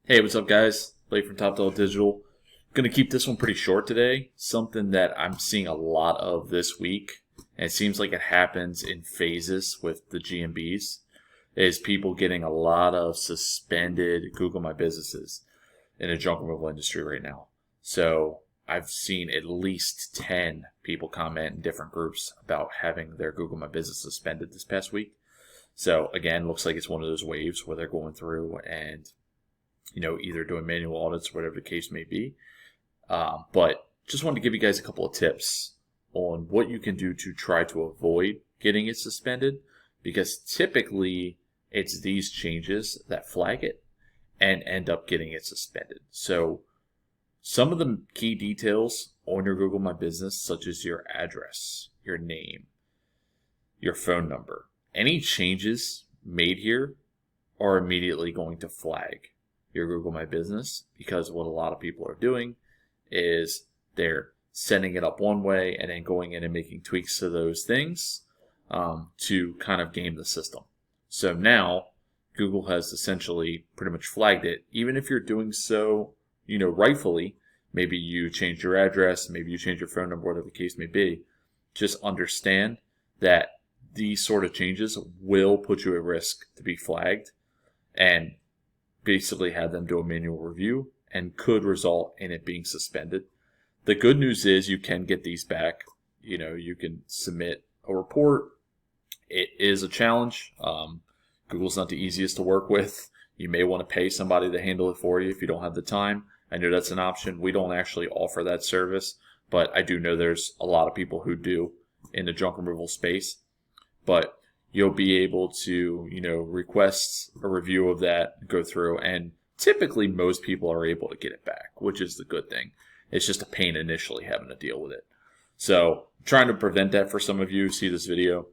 Hey, what's up, guys? Blake from Top Dollar Digital. Going to keep this one pretty short today. Something that I'm seeing a lot of this week, and it seems like it happens in phases with the GMBs, is people getting a lot of suspended Google My Businesses in the junk removal industry right now. So I've seen at least 10 people comment in different groups about having their Google My Business suspended this past week. So again, looks like it's one of those waves where they're going through and either doing manual audits, whatever the case may be. But just wanted to give you guys a couple of tips on what you can do to try to avoid getting it suspended, because typically it's these changes that flag it and end up getting it suspended. So some of the key details on your Google My Business, such as your address, your name, your phone number, any changes made here are immediately going to flag your Google My Business, because what a lot of people are doing is they're setting it up one way and then going in and making tweaks to those things to kind of game the system. So now Google has essentially pretty much flagged it, even if you're doing so, rightfully. Maybe you change your address, maybe you change your phone number, whatever the case may be. Just understand that these sort of changes will put you at risk to be flagged and basically have them do a manual review and could result in it being suspended. The good news is you can get these back. You can submit a report. It is a challenge. Google's not the easiest to work with. You may want to pay somebody to handle it for you if you don't have the time. I know that's an option. We don't actually offer that service, but I do know there's a lot of people who do in the junk removal space. But you'll be able to, request a review of that, go through, and typically most people are able to get it back, which is the good thing. It's just a pain initially having to deal with it. So trying to prevent that for some of you who see this video.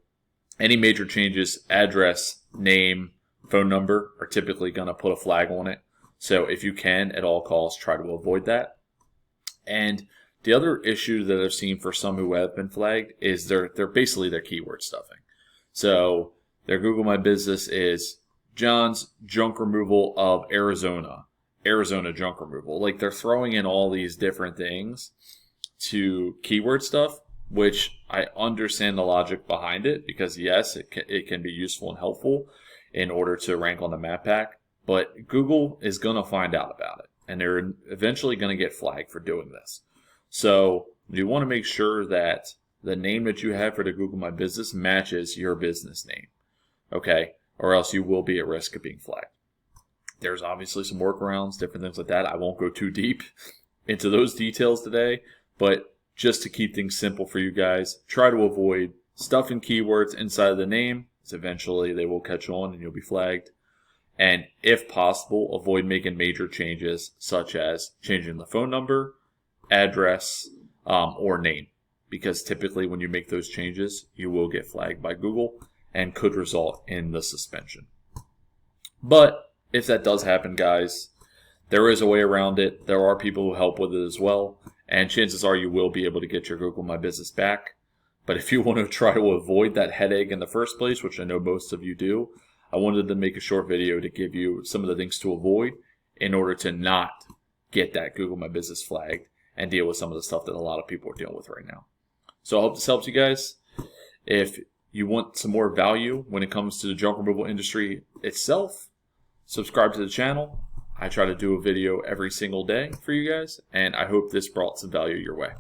Any major changes, address, name, phone number are typically going to put a flag on it. So if you can, at all costs, try to avoid that. And the other issue that I've seen for some who have been flagged is they're basically their keyword stuffing. So their Google My Business is John's Junk Removal of Arizona Junk Removal. Like, they're throwing in all these different things to keyword stuff, which I understand the logic behind it, because yes, it can be useful and helpful in order to rank on the map pack, but Google is going to find out about it, and they're eventually going to get flagged for doing this. So you want to make sure that the name that you have for the Google My Business matches your business name, okay? Or else you will be at risk of being flagged. There's obviously some workarounds, different things like that. I won't go too deep into those details today, but just to keep things simple for you guys, try to avoid stuffing keywords inside of the name, because eventually they will catch on and you'll be flagged. And if possible, avoid making major changes, such as changing the phone number, address, or name. Because typically when you make those changes, you will get flagged by Google and could result in the suspension. But if that does happen, guys, there is a way around it. There are people who help with it as well, and chances are you will be able to get your Google My Business back. But if you want to try to avoid that headache in the first place, which I know most of you do, I wanted to make a short video to give you some of the things to avoid in order to not get that Google My Business flagged and deal with some of the stuff that a lot of people are dealing with right now. So I hope this helps you guys. If you want some more value when it comes to the junk removal industry itself, subscribe to the channel. I try to do a video every single day for you guys, and I hope this brought some value your way.